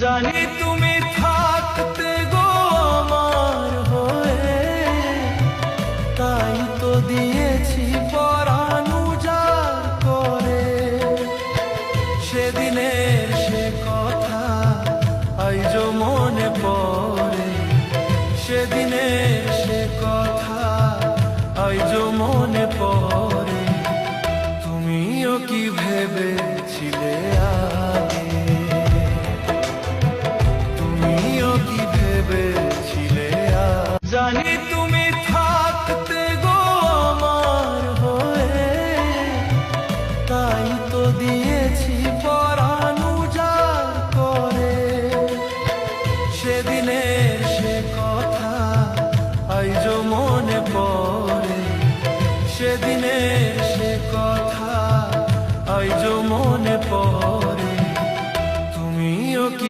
জানি তুমি থাকতে গো আমার হয়ে, তাই তো দিয়েছি পরাণ উজাড় করে। সেদিনের সে কথা আইজো মনে পড়ে, সেদিন